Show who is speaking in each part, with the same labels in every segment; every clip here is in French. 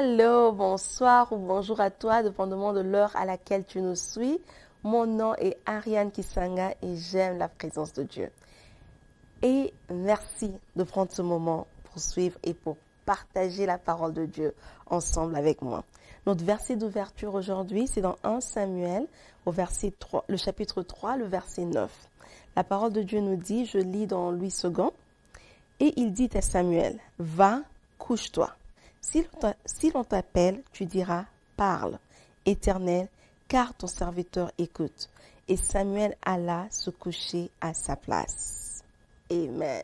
Speaker 1: Allô, bonsoir ou bonjour à toi, dépendamment de l'heure à laquelle tu nous suis. Mon nom est Ariane Kisanga et j'aime la présence de Dieu. Et merci de prendre ce moment pour suivre et pour partager la parole de Dieu ensemble avec moi. Notre verset d'ouverture aujourd'hui, c'est dans 1 Samuel, au verset 3, le chapitre 3, le verset 9. La parole de Dieu nous dit, je lis dans Louis II, et il dit à Samuel, va, couche-toi. Si l'on t'appelle, tu diras, parle, Éternel, car ton serviteur écoute. Et Samuel alla se coucher à sa place. Amen.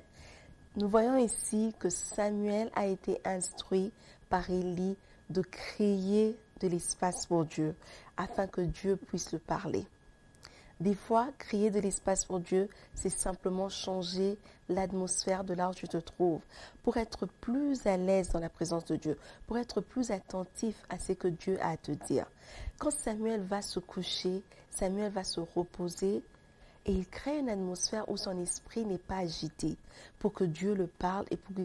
Speaker 1: Nous voyons ici que Samuel a été instruit par Élie de créer de l'espace pour Dieu, afin que Dieu puisse le parler. Des fois, créer de l'espace pour Dieu, c'est simplement changer l'atmosphère de là où tu te trouves, pour être plus à l'aise dans la présence de Dieu, pour être plus attentif à ce que Dieu a à te dire. Quand Samuel va se coucher, Samuel va se reposer et il crée une atmosphère où son esprit n'est pas agité, pour que Dieu le parle et pour que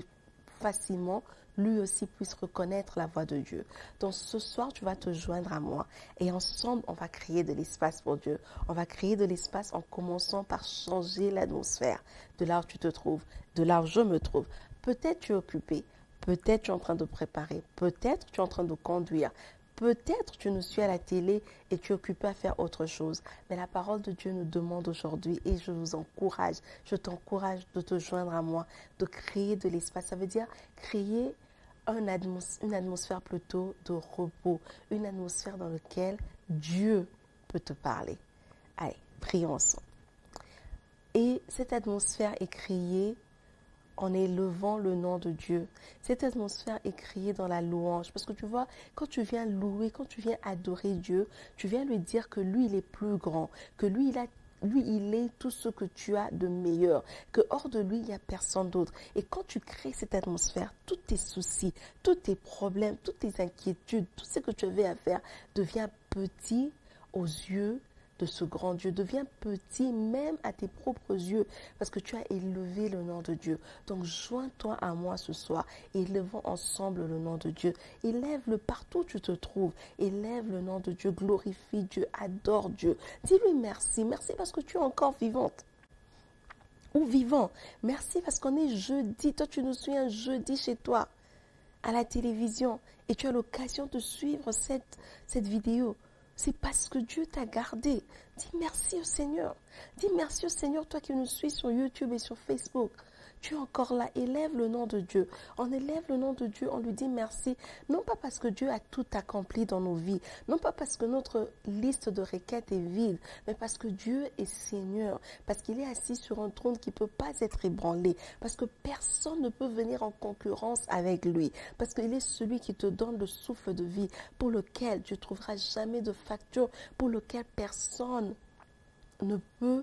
Speaker 1: facilement lui aussi puisse reconnaître la voix de Dieu. Donc ce soir, tu vas te joindre à moi et ensemble, on va créer de l'espace pour Dieu. On va créer de l'espace en commençant par changer l'atmosphère de là où tu te trouves, de là où je me trouve. Peut-être tu es occupé, peut-être tu es en train de préparer, peut-être tu es en train de conduire. Peut-être tu nous suis à la télé et tu es occupé à faire autre chose. Mais la parole de Dieu nous demande aujourd'hui et je t'encourage de te joindre à moi, de créer de l'espace. Ça veut dire créer une atmosphère plutôt de repos, une atmosphère dans laquelle Dieu peut te parler. Allez, prions ensemble. Et cette atmosphère est créée en élevant le nom de Dieu. Cette atmosphère est créée dans la louange. Parce que tu vois, quand tu viens louer, quand tu viens adorer Dieu, tu viens lui dire que lui, il est plus grand, que lui, il est tout ce que tu as de meilleur, que hors de lui, il n'y a personne d'autre. Et quand tu crées cette atmosphère, tous tes soucis, tous tes problèmes, toutes tes inquiétudes, tout ce que tu avais à faire devient petit aux yeux de ce grand Dieu, devient petit même à tes propres yeux parce que tu as élevé le nom de Dieu. Donc joins-toi à moi ce soir et élevons ensemble le nom de Dieu. Élève-le partout où tu te trouves. Élève le nom de Dieu, glorifie Dieu, adore Dieu. Dis-lui merci, merci parce que tu es encore vivante ou vivant. Merci parce qu'on est jeudi, toi tu nous suis un jeudi chez toi à la télévision et tu as l'occasion de suivre cette vidéo. C'est parce que Dieu t'a gardé. Dis merci au Seigneur. Dis merci au Seigneur, toi qui nous suis sur YouTube et sur Facebook. Tu es encore là. Élève le nom de Dieu. On élève le nom de Dieu, on lui dit merci. Non pas parce que Dieu a tout accompli dans nos vies. Non pas parce que notre liste de requêtes est vide. Mais parce que Dieu est Seigneur. Parce qu'il est assis sur un trône qui ne peut pas être ébranlé. Parce que personne ne peut venir en concurrence avec lui. Parce qu'il est celui qui te donne le souffle de vie pour lequel tu ne trouveras jamais de facture, pour lequel personne ne peut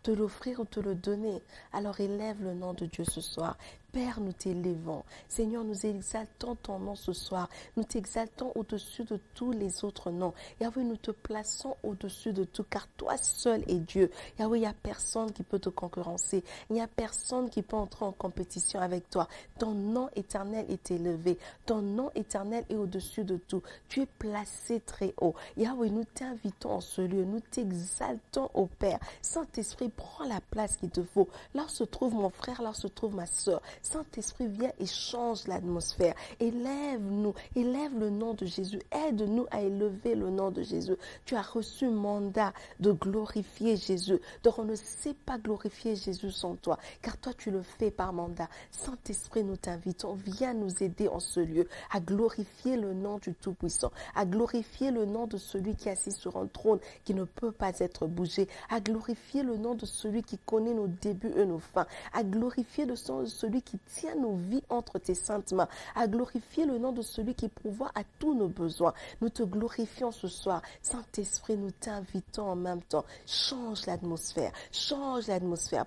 Speaker 1: te l'offrir ou te le donner. Alors élève le nom de Dieu ce soir. Père, nous t'élevons. Seigneur, nous exaltons ton nom ce soir. Nous t'exaltons au-dessus de tous les autres noms. Yahweh, nous te plaçons au-dessus de tout, car toi seul est Dieu. Yahweh, il n'y a personne qui peut te concurrencer. Il n'y a personne qui peut entrer en compétition avec toi. Ton nom éternel est élevé. Ton nom éternel est au-dessus de tout. Tu es placé très haut. Yahweh, nous t'invitons en ce lieu. Nous t'exaltons au Père. Saint-Esprit, prends la place qu'il te faut. Là où se trouve mon frère, là où se trouve ma soeur. Saint-Esprit, viens et change l'atmosphère. Élève-nous, élève le nom de Jésus. Aide-nous à élever le nom de Jésus. Tu as reçu mandat de glorifier Jésus. Donc on ne sait pas glorifier Jésus sans toi, car toi tu le fais par mandat. Saint-Esprit, nous t'invitons, viens nous aider en ce lieu à glorifier le nom du Tout-Puissant, à glorifier le nom de celui qui est assis sur un trône qui ne peut pas être bougé, à glorifier le nom de celui qui connaît nos débuts et nos fins, à glorifier le nom de celui qui tient nos vies entre tes saintes mains, à glorifier le nom de celui qui pourvoit à tous nos besoins. Nous te glorifions ce soir. Saint-Esprit, nous t'invitons en même temps. Change l'atmosphère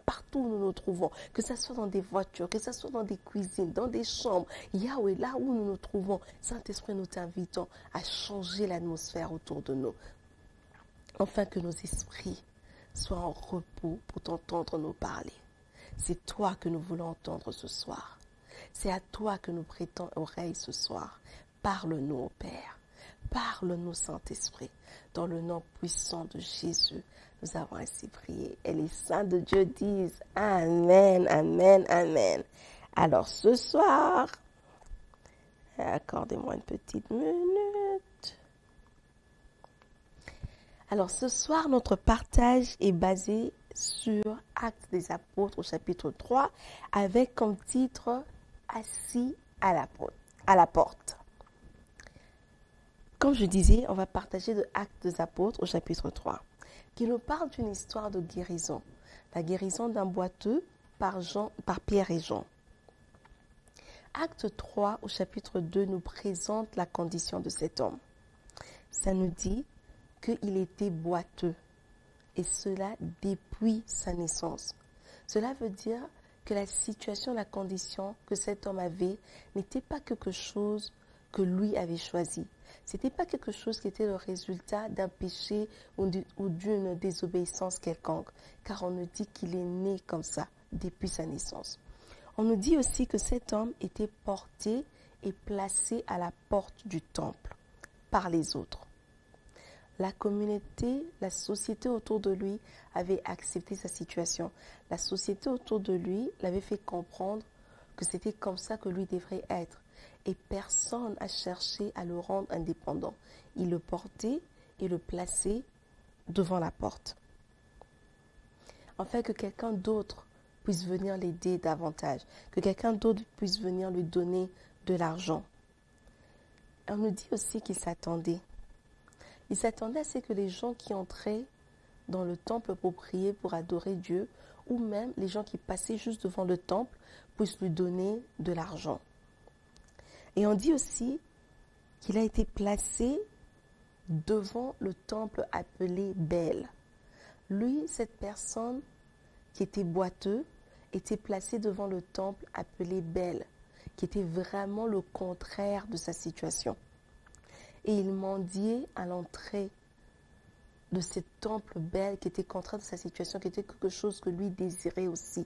Speaker 1: partout où nous nous trouvons, que ce soit dans des voitures, que ce soit dans des cuisines, dans des chambres. Yahweh, là où nous nous trouvons, Saint-Esprit, nous t'invitons à changer l'atmosphère autour de nous, afin que nos esprits soient en repos pour t'entendre nous parler. C'est toi que nous voulons entendre ce soir. C'est à toi que nous prêtons oreille ce soir. Parle-nous, ô Père. Parle-nous, Saint-Esprit. Dans le nom puissant de Jésus, nous avons ainsi prié. Et les saints de Dieu disent Amen, Amen, Amen. Alors ce soir, accordez-moi une petite minute. Alors ce soir, notre partage est basé sur Actes des Apôtres au chapitre 3 avec comme titre Assis à la porte. Comme je disais, on va partager de Actes des Apôtres au chapitre 3 qui nous parle d'une histoire de guérison. La guérison d'un boiteux par Pierre et Jean. Acte 3 au chapitre 2 nous présente la condition de cet homme. Ça nous dit qu'il était boiteux et cela depuis sa naissance. Cela veut dire que la situation, la condition que cet homme avait n'était pas quelque chose que lui avait choisi. Ce n'était pas quelque chose qui était le résultat d'un péché ou d'une désobéissance quelconque, car on nous dit qu'il est né comme ça depuis sa naissance. On nous dit aussi que cet homme était porté et placé à la porte du temple par les autres. La communauté, la société autour de lui avait accepté sa situation. La société autour de lui l'avait fait comprendre que c'était comme ça que lui devrait être. Et personne n'a cherché à le rendre indépendant. Il le portait et le plaçait devant la porte. Afin que quelqu'un d'autre puisse venir l'aider davantage, que quelqu'un d'autre puisse venir lui donner de l'argent. On nous dit aussi qu'il s'attendait. Il s'attendait à ce que les gens qui entraient dans le temple pour prier, pour adorer Dieu, ou même les gens qui passaient juste devant le temple, puissent lui donner de l'argent. Et on dit aussi qu'il a été placé devant le temple appelé Bel. Lui, cette personne qui était boiteux, était placé devant le temple appelé Bel, qui était vraiment le contraire de sa situation. Et il mendiait à l'entrée de ce temple Bel qui était contraire de sa situation, qui était quelque chose que lui désirait aussi.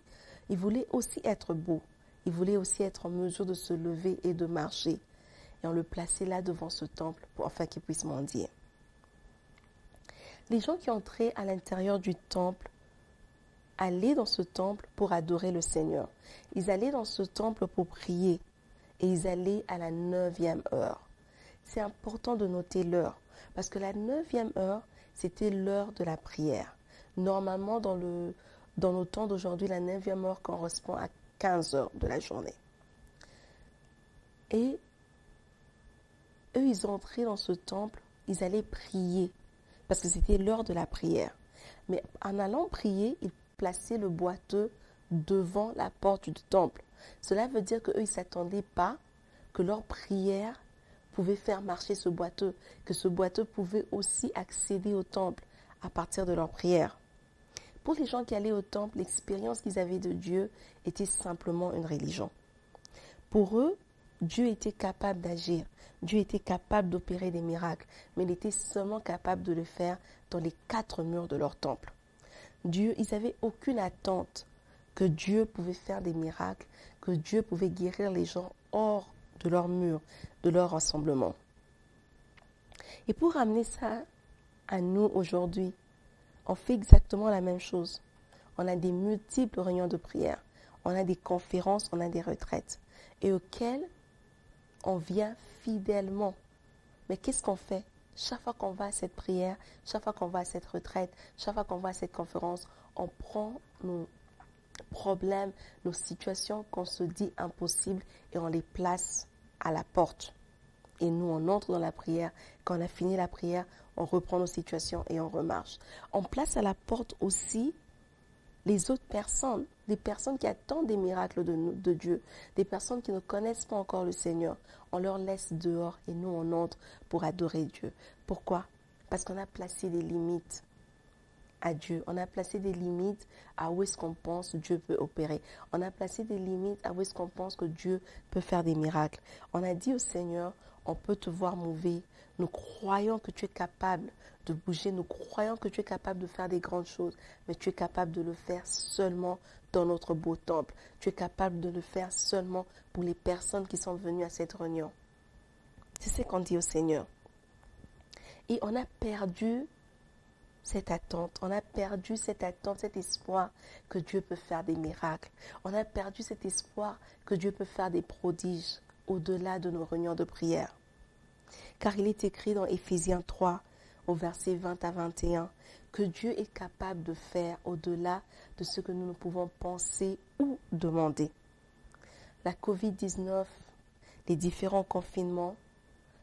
Speaker 1: Il voulait aussi être beau. Il voulait aussi être en mesure de se lever et de marcher. Et on le plaçait là devant ce temple afin qu'il puisse mendier. Les gens qui entraient à l'intérieur du temple allaient dans ce temple pour adorer le Seigneur. Ils allaient dans ce temple pour prier et ils allaient à la 9e heure. C'est important de noter l'heure parce que la 9e heure, c'était l'heure de la prière. Normalement, dans nos temps d'aujourd'hui, la 9e heure correspond à 15 heures de la journée. Et eux, ils entraient dans ce temple, ils allaient prier parce que c'était l'heure de la prière. Mais en allant prier, ils plaçaient le boiteux devant la porte du temple. Cela veut dire qu'eux, ils ne s'attendaient pas que leur prière pouvait faire marcher ce boiteux, que ce boiteux pouvait aussi accéder au temple à partir de leur prière. Pour les gens qui allaient au temple, l'expérience qu'ils avaient de Dieu était simplement une religion. Pour eux, Dieu était capable d'agir, Dieu était capable d'opérer des miracles, mais il était seulement capable de le faire dans les 4 murs de leur temple. Ils n'avaient aucune attente que Dieu pouvait faire des miracles, que Dieu pouvait guérir les gens hors de leurs murs, de leur rassemblement. Et pour ramener ça à nous aujourd'hui, on fait exactement la même chose. On a des multiples réunions de prière, on a des conférences, on a des retraites, et auxquelles on vient fidèlement. Mais qu'est-ce qu'on fait? Chaque fois qu'on va à cette prière, chaque fois qu'on va à cette retraite, chaque fois qu'on va à cette conférence, on prend nos problèmes, nos situations qu'on se dit impossibles et on les place à la porte. Et nous, on entre dans la prière. Quand on a fini la prière, on reprend nos situations et on remarche. On place à la porte aussi les autres personnes, des personnes qui attendent des miracles de Dieu, des personnes qui ne connaissent pas encore le Seigneur. On leur laisse dehors et nous, on entre pour adorer Dieu. Pourquoi? Parce qu'on a placé des limites à Dieu. On a placé des limites à où est-ce qu'on pense que Dieu peut opérer. On a placé des limites à où est-ce qu'on pense que Dieu peut faire des miracles. On a dit au Seigneur, on peut te voir mouver. Nous croyons que tu es capable de bouger. Nous croyons que tu es capable de faire des grandes choses. Mais tu es capable de le faire seulement dans notre beau temple. Tu es capable de le faire seulement pour les personnes qui sont venues à cette réunion. C'est ce qu'on dit au Seigneur. Et on a perdu cette attente, cet espoir que Dieu peut faire des miracles. On a perdu cet espoir que Dieu peut faire des prodiges au-delà de nos réunions de prière. Car il est écrit dans Éphésiens 3, au verset 20 à 21, que Dieu est capable de faire au-delà de ce que nous ne pouvons penser ou demander. La COVID-19, les différents confinements,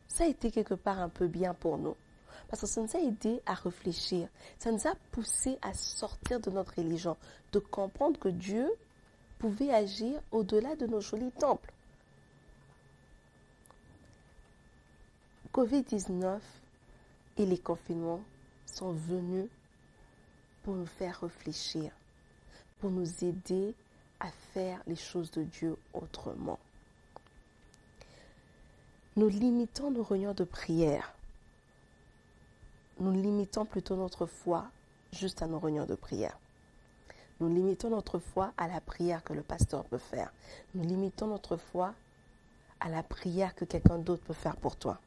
Speaker 1: ça a été quelque part un peu bien pour nous. Parce que ça nous a aidé à réfléchir. Ça nous a poussé à sortir de notre religion, de comprendre que Dieu pouvait agir au-delà de nos jolis temples. Covid-19 et les confinements sont venus pour nous faire réfléchir, pour nous aider à faire les choses de Dieu autrement. Nous limitons nos réunions de prière. Nous limitons plutôt notre foi juste à nos réunions de prière. Nous limitons notre foi à la prière que le pasteur peut faire. Nous limitons notre foi à la prière que quelqu'un d'autre peut faire pour toi.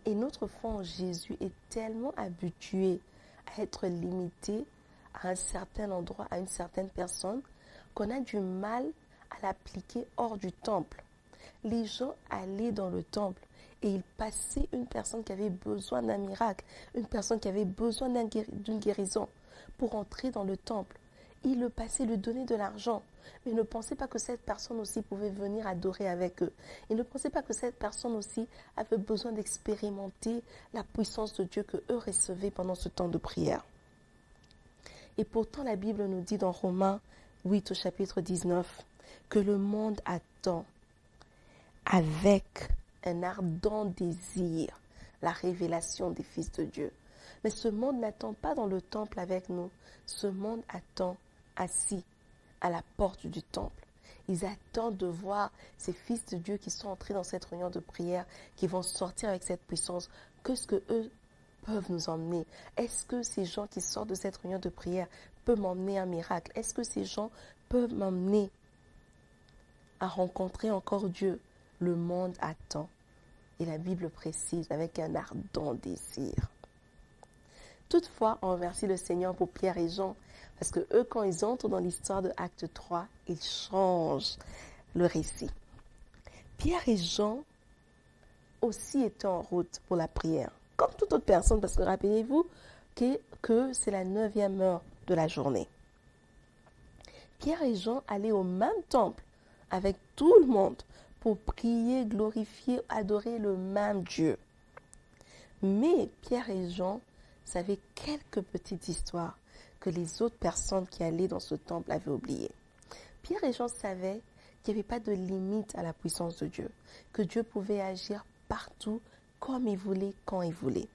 Speaker 1: Et notre foi en Jésus est tellement habituée à être limitée à un certain endroit, à une certaine personne, qu'on a du mal à l'appliquer hors du temple. Les gens allaient dans le temple et ils passaient une personne qui avait besoin d'un miracle, une personne qui avait besoin d'une guérison pour entrer dans le temple. Ils le passaient, lui donnaient de l'argent. Mais ils ne pensaient pas que cette personne aussi pouvait venir adorer avec eux. Ils ne pensaient pas que cette personne aussi avait besoin d'expérimenter la puissance de Dieu que eux recevaient pendant ce temps de prière. Et pourtant, la Bible nous dit dans Romains 8 au chapitre 19 que le monde attend avec un ardent désir la révélation des fils de Dieu. Mais ce monde n'attend pas dans le temple avec nous. Ce monde attend assis à la porte du temple. Ils attendent de voir ces fils de Dieu qui sont entrés dans cette réunion de prière, qui vont sortir avec cette puissance. Qu'est-ce que eux peuvent nous emmener? Est-ce que ces gens qui sortent de cette réunion de prière peuvent m'emmener un miracle? Est-ce que ces gens peuvent m'emmener à rencontrer encore Dieu? Le monde attend. Et la Bible précise avec un ardent désir. Toutefois, on remercie le Seigneur pour Pierre et Jean, parce que eux, quand ils entrent dans l'histoire de Acte 3, ils changent le récit. Pierre et Jean aussi étaient en route pour la prière, comme toute autre personne, parce que rappelez-vous que c'est la 9e heure de la journée. Pierre et Jean allaient au même temple avec tout le monde pour prier, glorifier, adorer le même Dieu. Mais Pierre et Jean savaient quelques petites histoires que les autres personnes qui allaient dans ce temple avaient oubliées. Pierre et Jean savaient qu'il n'y avait pas de limite à la puissance de Dieu, que Dieu pouvait agir partout, comme il voulait, quand il voulait.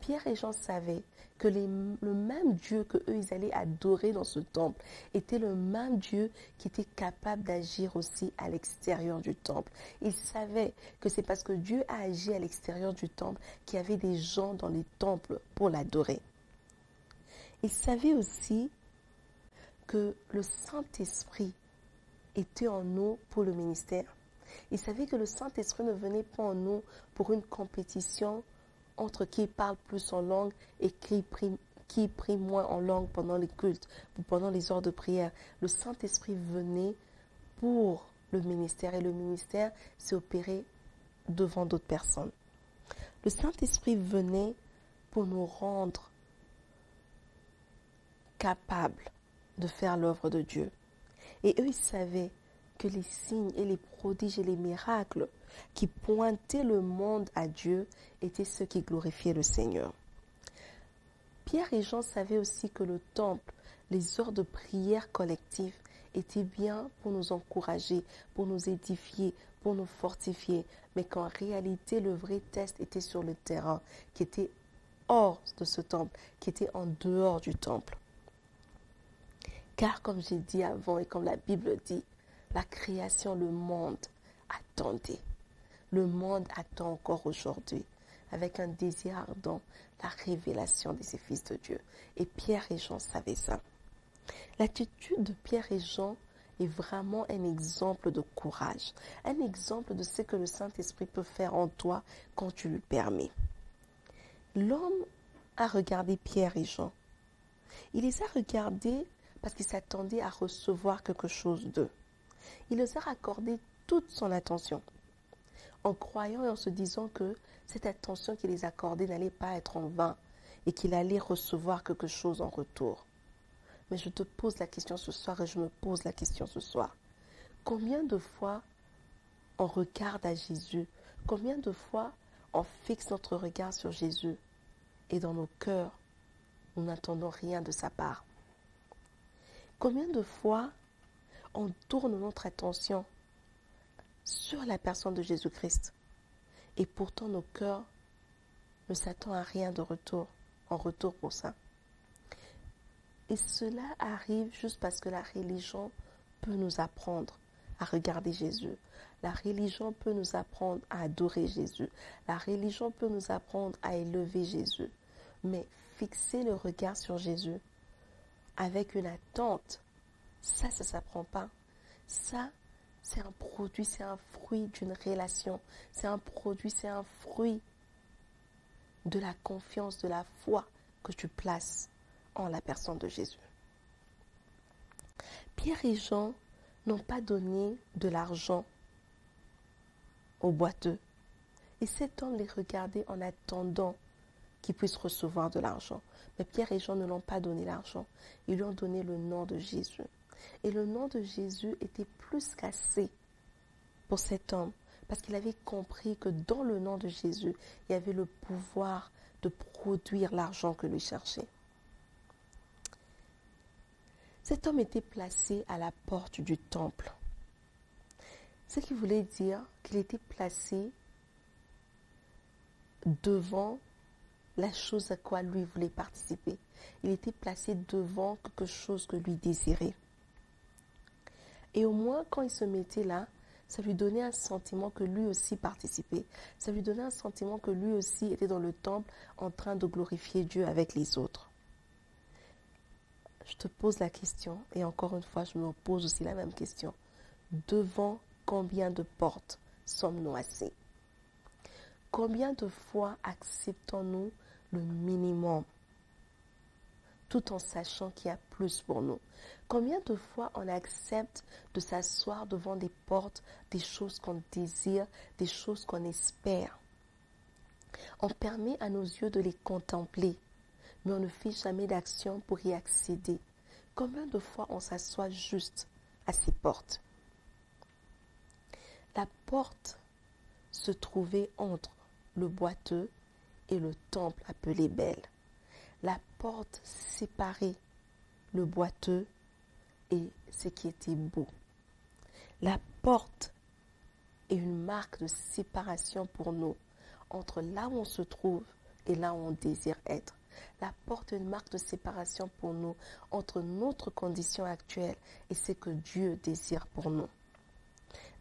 Speaker 1: Pierre et Jean savaient que le même Dieu que eux ils allaient adorer dans ce temple était le même Dieu qui était capable d'agir aussi à l'extérieur du temple. Ils savaient que c'est parce que Dieu a agi à l'extérieur du temple qu'il y avait des gens dans les temples pour l'adorer. Ils savaient aussi que le Saint-Esprit était en nous pour le ministère. Ils savaient que le Saint-Esprit ne venait pas en nous pour une compétition entre qui parle plus en langue et qui prie moins en langue pendant les cultes ou pendant les heures de prière. Le Saint-Esprit venait pour le ministère et le ministère s'est opéré devant d'autres personnes. Le Saint-Esprit venait pour nous rendre capables de faire l'œuvre de Dieu. Et eux, ils savaient que les signes et les prodiges et les miracles qui pointaient le monde à Dieu étaient ceux qui glorifiaient le Seigneur. Pierre et Jean savaient aussi que le temple, les heures de prière collective étaient bien pour nous encourager, pour nous édifier, pour nous fortifier, mais qu'en réalité, le vrai test était sur le terrain, qui était hors de ce temple, qui était en dehors du temple. Car comme j'ai dit avant et comme la Bible dit, la création, le monde attendait. Le monde attend encore aujourd'hui, avec un désir ardent, la révélation de ces fils de Dieu. Et Pierre et Jean savaient ça. L'attitude de Pierre et Jean est vraiment un exemple de courage, un exemple de ce que le Saint-Esprit peut faire en toi quand tu lui permets. L'homme a regardé Pierre et Jean. Il les a regardés parce qu'il s'attendait à recevoir quelque chose d'eux. Il leur a accordé toute son attention, en croyant et en se disant que cette attention qu'il les accordait n'allait pas être en vain et qu'il allait recevoir quelque chose en retour. Mais je te pose la question ce soir et je me pose la question ce soir. Combien de fois on regarde à Jésus? Combien de fois on fixe notre regard sur Jésus et dans nos cœurs, nous n'attendons rien de sa part? Combien de fois on tourne notre attention sur la personne de Jésus-Christ et pourtant nos cœurs ne s'attendent à rien de retour, en retour pour ça? Et cela arrive juste parce que la religion peut nous apprendre à regarder Jésus. La religion peut nous apprendre à adorer Jésus. La religion peut nous apprendre à élever Jésus. Mais fixer le regard sur Jésus avec une attente, ça ne s'apprend pas. Ça, c'est un produit, c'est un fruit d'une relation. C'est un produit, c'est un fruit de la confiance, de la foi que tu places en la personne de Jésus. Pierre et Jean n'ont pas donné de l'argent aux boiteux. Et cet homme les regardait en attendant qu'ils puissent recevoir de l'argent. Mais Pierre et Jean ne l'ont pas donné l'argent. Ils lui ont donné le nom de Jésus. Et le nom de Jésus était plus qu'assez pour cet homme, parce qu'il avait compris que dans le nom de Jésus, il y avait le pouvoir de produire l'argent que lui cherchait. Cet homme était placé à la porte du temple. Ce qui voulait dire qu'il était placé devant la chose à quoi lui voulait participer. Il était placé devant quelque chose que lui désirait. Et au moins, quand il se mettait là, ça lui donnait un sentiment que lui aussi participait. Ça lui donnait un sentiment que lui aussi était dans le temple en train de glorifier Dieu avec les autres. Je te pose la question, et encore une fois, je me pose aussi la même question. Devant combien de portes sommes-nous assis? Combien de fois acceptons-nous le minimum, tout en sachant qu'il y a plus pour nous? Combien de fois on accepte de s'asseoir devant des portes, des choses qu'on désire, des choses qu'on espère? On permet à nos yeux de les contempler, mais on ne fait jamais d'action pour y accéder. Combien de fois on s'assoit juste à ces portes? La porte se trouvait entre le boiteux et le temple appelé Bel. La porte séparait le boiteux et ce qui était beau. La porte est une marque de séparation pour nous entre là où on se trouve et là où on désire être. La porte est une marque de séparation pour nous entre notre condition actuelle et ce que Dieu désire pour nous.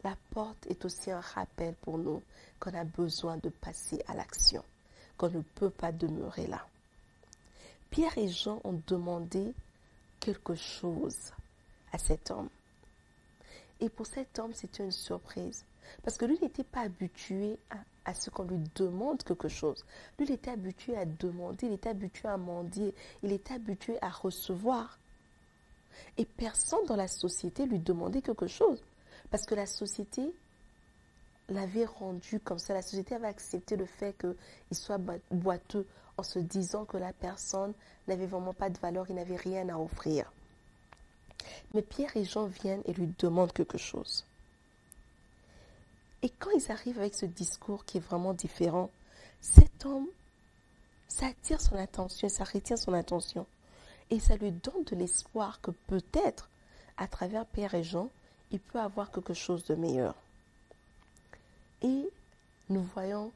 Speaker 1: La porte est aussi un rappel pour nous qu'on a besoin de passer à l'action, qu'on ne peut pas demeurer là. Pierre et Jean ont demandé quelque chose à cet homme. Et pour cet homme, c'était une surprise. Parce que lui n'était pas habitué à ce qu'on lui demande quelque chose. Lui, il était habitué à demander, il était habitué à mendier, il était habitué à recevoir. Et personne dans la société lui demandait quelque chose. Parce que la société l'avait rendu comme ça. La société avait accepté le fait qu'il soit boiteux en se disant que la personne n'avait vraiment pas de valeur, il n'avait rien à offrir. Mais Pierre et Jean viennent et lui demandent quelque chose. Et quand ils arrivent avec ce discours qui est vraiment différent, cet homme, ça attire son attention, ça retient son attention. Et ça lui donne de l'espoir que peut-être, à travers Pierre et Jean, il peut avoir quelque chose de meilleur. Et nous voyons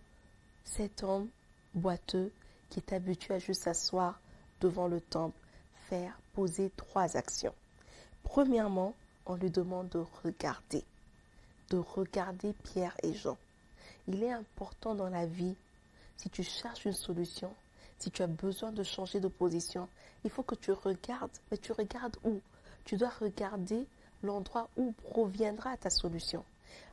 Speaker 1: cet homme boiteux qui est habitué à juste s'asseoir devant le temple, poser 3 actions. Premièrement, on lui demande de regarder Pierre et Jean. Il est important dans la vie, si tu cherches une solution, si tu as besoin de changer de position, il faut que tu regardes. Mais tu regardes où? Tu dois regarder l'endroit où proviendra ta solution.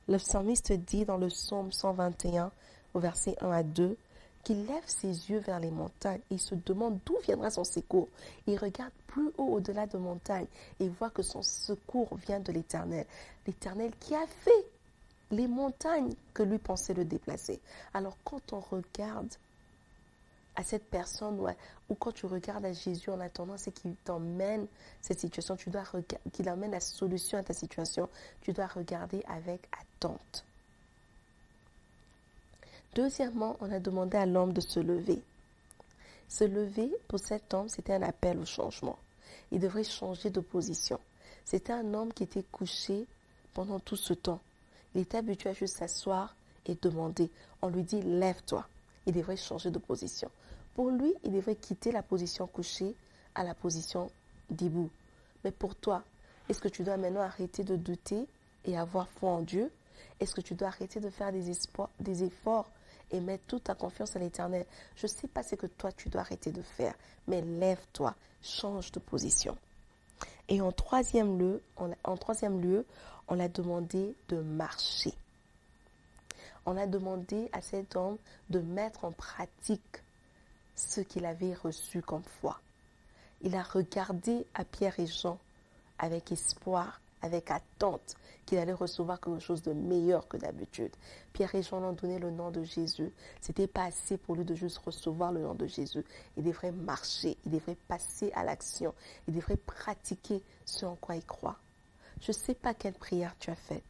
Speaker 1: Le psalmiste dit dans le psaume 121, au verset 1 à 2, qu'il lève ses yeux vers les montagnes et il se demande d'où viendra son secours. Il regarde plus haut au-delà de montagnes et voit que son secours vient de l'Éternel. L'Éternel qui a fait les montagnes que lui pensait le déplacer. Alors quand on regarde à cette personne ou quand tu regardes à Jésus en attendant, c'est qu'il t'emmène cette situation, qu'il amène la solution à ta situation, tu dois regarder avec attente. Deuxièmement, on a demandé à l'homme de se lever. Se lever, pour cet homme, c'était un appel au changement. Il devrait changer de position. C'était un homme qui était couché pendant tout ce temps. Il était habitué à juste s'asseoir et demander. On lui dit, lève-toi. Il devrait changer de position. Pour lui, il devrait quitter la position couchée à la position debout. Mais pour toi, est-ce que tu dois maintenant arrêter de douter et avoir foi en Dieu? Est-ce que tu dois arrêter de faire des efforts et mettre toute ta confiance à l'Éternel? Je ne sais pas ce que toi tu dois arrêter de faire, mais lève-toi, change de position. Et en troisième lieu, on a demandé de marcher. On a demandé à cet homme de mettre en pratique ce qu'il avait reçu comme foi. Il a regardé à Pierre et Jean avec espoir, avec attente qu'il allait recevoir quelque chose de meilleur que d'habitude. Pierre et Jean lui ont donné le nom de Jésus. Ce n'était pas assez pour lui de juste recevoir le nom de Jésus. Il devrait marcher, il devrait passer à l'action, il devrait pratiquer ce en quoi il croit. Je ne sais pas quelle prière tu as faite.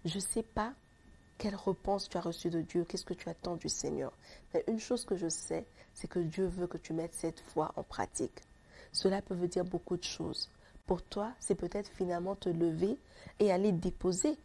Speaker 1: Je ne sais pas quelle réponse tu as reçue de Dieu, qu'est-ce que tu attends du Seigneur. Mais une chose que je sais, c'est que Dieu veut que tu mettes cette foi en pratique. Cela peut dire beaucoup de choses. Pour toi, c'est peut-être finalement te lever et aller déposer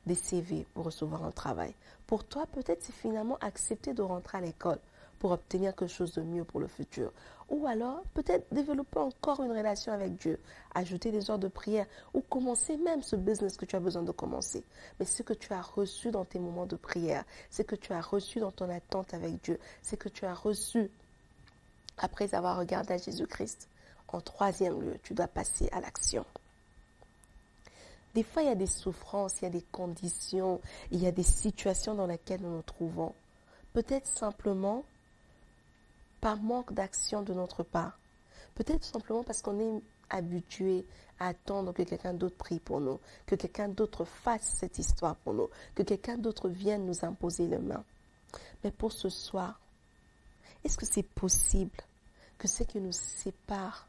Speaker 1: des CV pour recevoir un travail. Pour toi, peut-être c'est finalement accepter de rentrer à l'école pour obtenir quelque chose de mieux pour le futur. Ou alors, peut-être développer encore une relation avec Dieu, ajouter des heures de prière ou commencer même ce business que tu as besoin de commencer. Mais ce que tu as reçu dans tes moments de prière, ce que tu as reçu dans ton attente avec Dieu, ce que tu as reçu après avoir regardé à Jésus-Christ, en troisième lieu, tu dois passer à l'action. Des fois, il y a des souffrances, il y a des conditions, il y a des situations dans lesquelles nous nous trouvons. Peut-être simplement par manque d'action de notre part. Peut-être simplement parce qu'on est habitué à attendre que quelqu'un d'autre prie pour nous, que quelqu'un d'autre fasse cette histoire pour nous, que quelqu'un d'autre vienne nous imposer les mains. Mais pour ce soir, est-ce que c'est possible que ce qui nous sépare,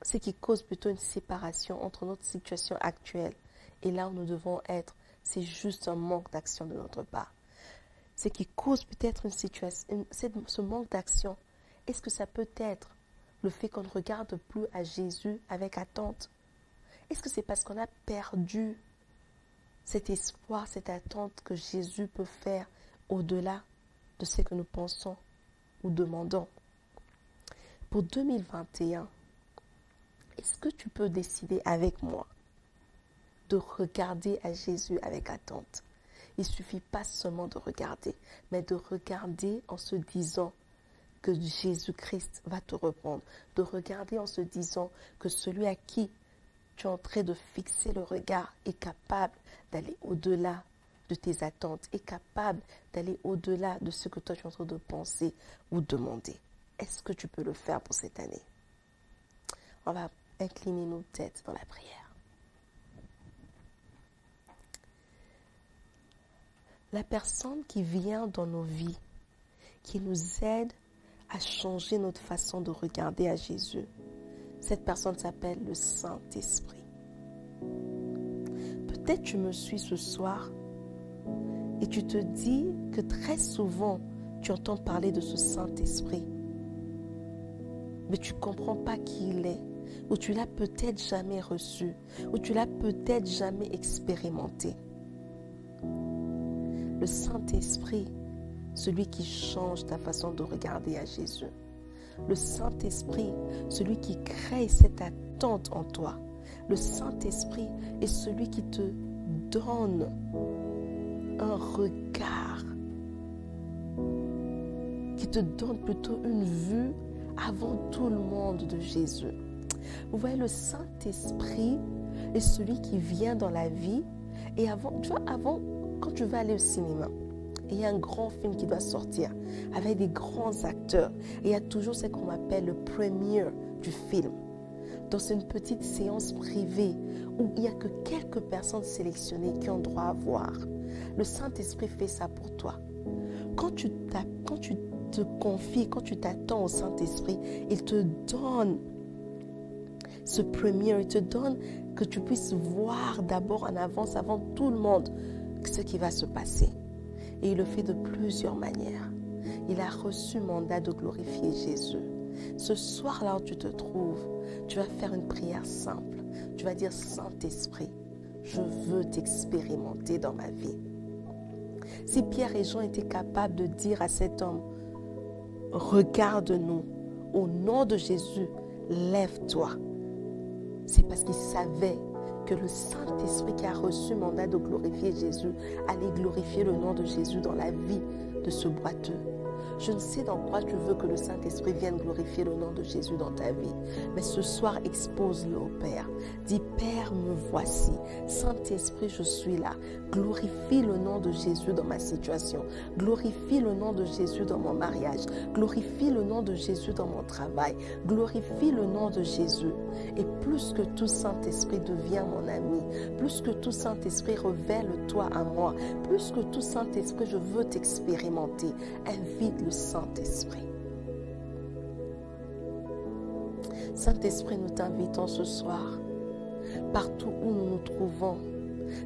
Speaker 1: ce qui cause plutôt une séparation entre notre situation actuelle et là où nous devons être, c'est juste un manque d'action de notre part? Ce qui cause peut-être ce manque d'action, est-ce que ça peut être le fait qu'on ne regarde plus à Jésus avec attente? Est-ce que c'est parce qu'on a perdu cet espoir, cette attente que Jésus peut faire au-delà de ce que nous pensons ou demandons? Pour 2021, est-ce que tu peux décider avec moi de regarder à Jésus avec attente? Il ne suffit pas seulement de regarder, mais de regarder en se disant que Jésus-Christ va te répondre. De regarder en se disant que celui à qui tu es en train de fixer le regard est capable d'aller au-delà de tes attentes, est capable d'aller au-delà de ce que toi tu es en train de penser ou demander. Est-ce que tu peux le faire pour cette année? On va incliner nos têtes dans la prière. La personne qui vient dans nos vies, qui nous aide à changer notre façon de regarder à Jésus, cette personne s'appelle le Saint-Esprit. Peut-être tu me suis ce soir et tu te dis que très souvent tu entends parler de ce Saint-Esprit, mais tu ne comprends pas qui il est, ou tu l'as peut-être jamais reçu, ou tu l'as peut-être jamais expérimenté. Le Saint-Esprit, celui qui change ta façon de regarder à Jésus. Le Saint-Esprit, celui qui crée cette attente en toi. Le Saint-Esprit est celui qui te donne un regard, qui te donne plutôt une vue avant tout le monde de Jésus. Vous voyez, le Saint-Esprit est celui qui vient dans la vie. Et avant, quand tu vas aller au cinéma, il y a un grand film qui doit sortir avec des grands acteurs. Et il y a toujours ce qu'on appelle le premier du film. Dans une petite séance privée où il n'y a que quelques personnes sélectionnées qui ont droit à voir. Le Saint-Esprit fait ça pour toi. Quand tu te confies, quand tu t'attends au Saint-Esprit, il te donne ce premier, il te donne que tu puisses voir d'abord en avance, avant tout le monde, ce qui va se passer. Et il le fait de plusieurs manières. Il a reçu mandat de glorifier Jésus. Ce soir-là où tu te trouves, tu vas faire une prière simple. Tu vas dire, Saint-Esprit, je veux t'expérimenter dans ma vie. Si Pierre et Jean étaient capables de dire à cet homme, regarde-nous, au nom de Jésus, lève-toi. C'est parce qu'ils savaient que le Saint-Esprit qui a reçu mandat de glorifier Jésus allait glorifier le nom de Jésus dans la vie de ce boiteux. Je ne sais dans quoi tu veux que le Saint-Esprit vienne glorifier le nom de Jésus dans ta vie. Mais ce soir, expose-le au Père. Dis, Père, me voici. Saint-Esprit, je suis là. Glorifie le nom de Jésus dans ma situation. Glorifie le nom de Jésus dans mon mariage. Glorifie le nom de Jésus dans mon travail. Glorifie le nom de Jésus. Et plus que tout, Saint-Esprit, deviens mon ami. Plus que tout, Saint-Esprit, révèle-toi à moi. Plus que tout, Saint-Esprit, je veux t'expérimenter. Invite le Saint-Esprit. Saint-Esprit, nous t'invitons ce soir, partout où nous nous trouvons,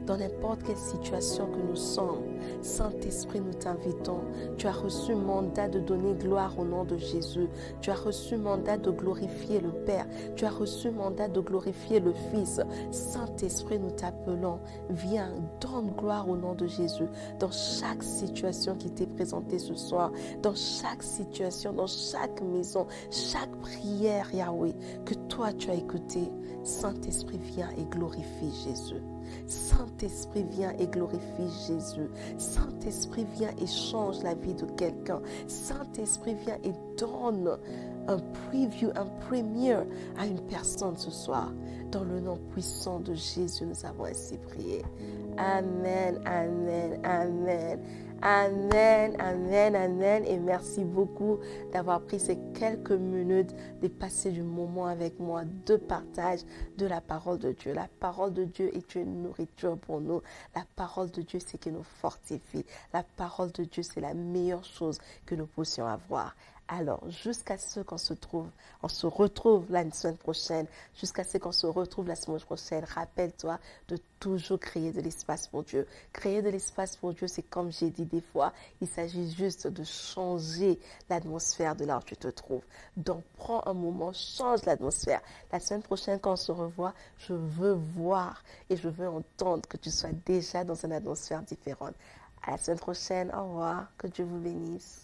Speaker 1: dans n'importe quelle situation que nous sommes. Saint-Esprit, nous t'invitons. Tu as reçu mandat de donner gloire au nom de Jésus. Tu as reçu mandat de glorifier le Père. Tu as reçu mandat de glorifier le Fils. Saint-Esprit, nous t'appelons. Viens, donne gloire au nom de Jésus. Dans chaque situation qui t'est présentée ce soir, dans chaque situation, dans chaque maison, chaque prière, Yahweh, que toi tu as écouté, Saint-Esprit, viens et glorifie Jésus. Saint-Esprit, viens et glorifie Jésus. Saint-Esprit, viens et change la vie de quelqu'un. Saint-Esprit, viens et donne un preview, un premier à une personne ce soir. Dans le nom puissant de Jésus, nous avons ainsi prié. Amen, amen, amen. Amen, amen, amen. Et merci beaucoup d'avoir pris ces quelques minutes de passer du moment avec moi de partage de la parole de Dieu. La parole de Dieu est une nourriture pour nous. La parole de Dieu, c'est qui nous fortifie. La parole de Dieu, c'est la meilleure chose que nous puissions avoir. Alors, jusqu'à ce qu'on se retrouve la semaine prochaine, jusqu'à ce qu'on se retrouve la semaine prochaine, rappelle-toi de toujours créer de l'espace pour Dieu. Créer de l'espace pour Dieu, c'est comme j'ai dit des fois, il s'agit juste de changer l'atmosphère de là où tu te trouves. Donc, prends un moment, change l'atmosphère. La semaine prochaine, quand on se revoit, je veux voir et je veux entendre que tu sois déjà dans une atmosphère différente. À la semaine prochaine, au revoir, que Dieu vous bénisse.